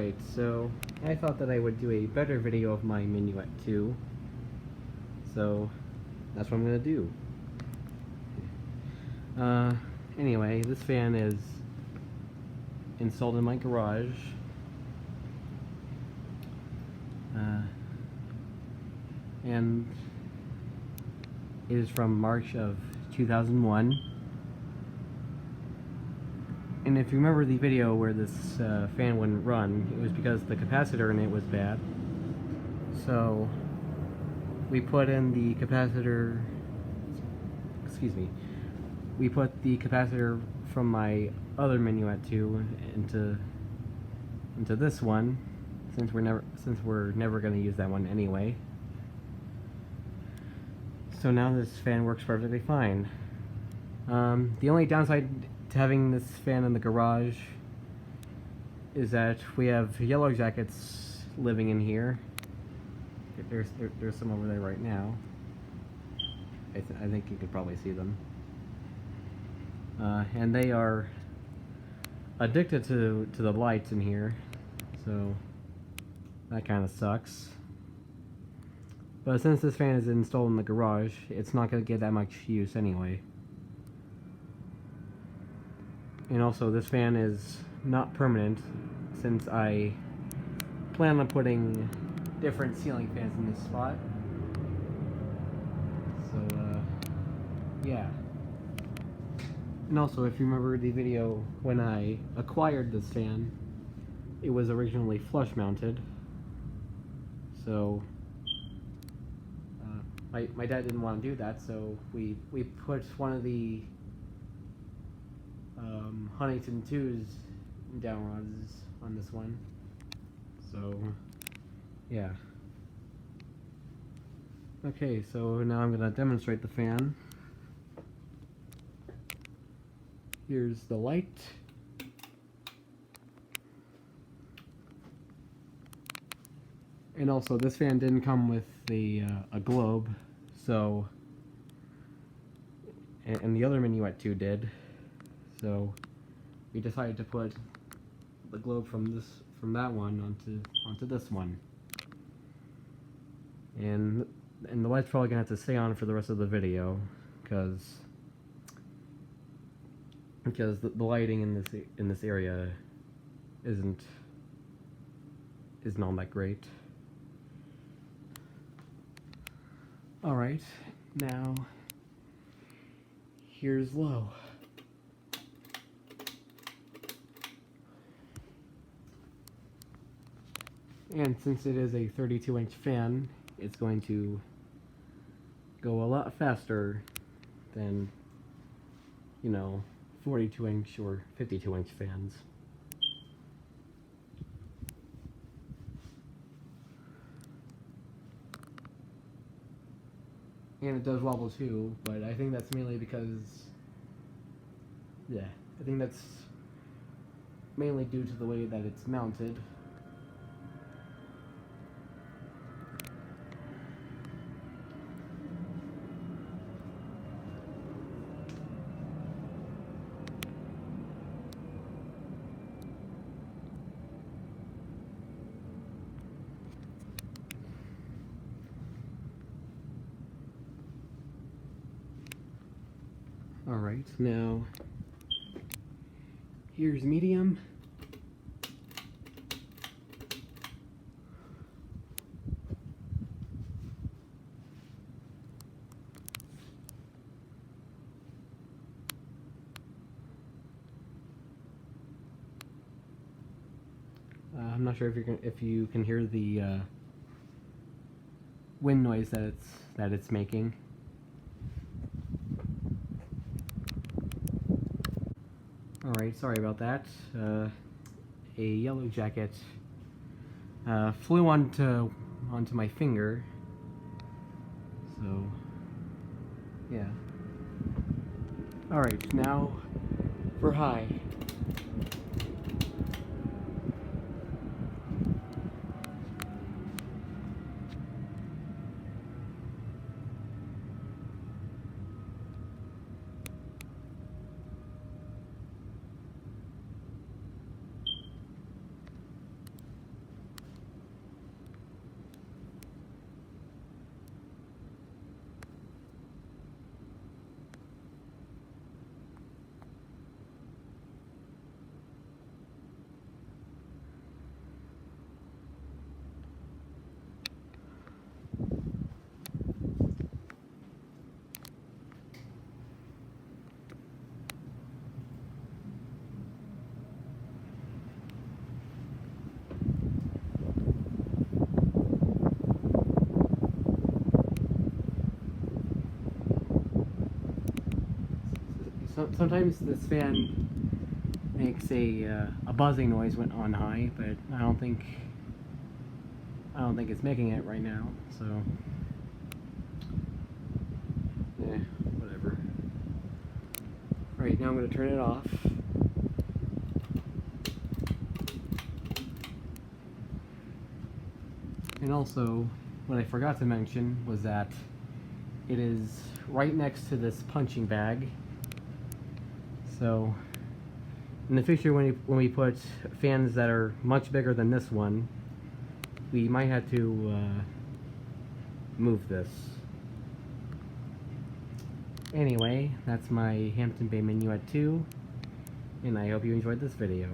Alright, so I thought that I would do a better video of my Minuet 2, so that's what I'm gonna do. Anyway, this fan is installed in my garage. And it is from March of 2001. And if you remember the video where this fan wouldn't run, it was because the capacitor in it was bad. So we put in the capacitor, we put the capacitor from my other Minuet 2 into this one, since we're never going to use that one anyway. So now this fan works perfectly fine. The only downside to having this fan in the garage is that we have yellow jackets living in here. There's some over there right now. I think you could probably see them. And they are addicted to the lights in here, so that kind of sucks. But since this fan is installed in the garage, it's not going to get that much use anyway. And also, this fan is not permanent, since I plan on putting different ceiling fans in this spot. So, yeah. And also, if you remember the video when I acquired this fan, it was originally flush mounted. So my dad didn't want to do that, so we put one of the Huntington 2's down rods on this one. So yeah. Okay, so now I'm going to demonstrate the fan. Here's the light. And also, this fan didn't come with a globe, so, and the other Minuet 2 did, so we decided to put the globe from that one onto this one. And the light's probably gonna have to stay on for the rest of the video, because the lighting in this area isn't all that great. Alright, now here's low. And since it is a 32-inch fan, it's going to go a lot faster than, 42-inch or 52-inch fans. And it does wobble too, but I think that's mainly because, I think that's mainly due to the way that it's mounted. Alright, now here's medium. I'm not sure if you can hear the wind noise that it's making. Alright, sorry about that. A yellow jacket flew onto my finger. So, yeah. Alright, now for high. sometimes this fan makes a buzzing noise when on high, but I don't think it's making it right now. So, yeah, whatever. Right, now I'm going to turn it off. And also, what I forgot to mention was that it is right next to this punching bag. So, in the future, when we put fans that are much bigger than this one, we might have to move this. Anyway, that's my Hampton Bay Minuet 2, and I hope you enjoyed this video.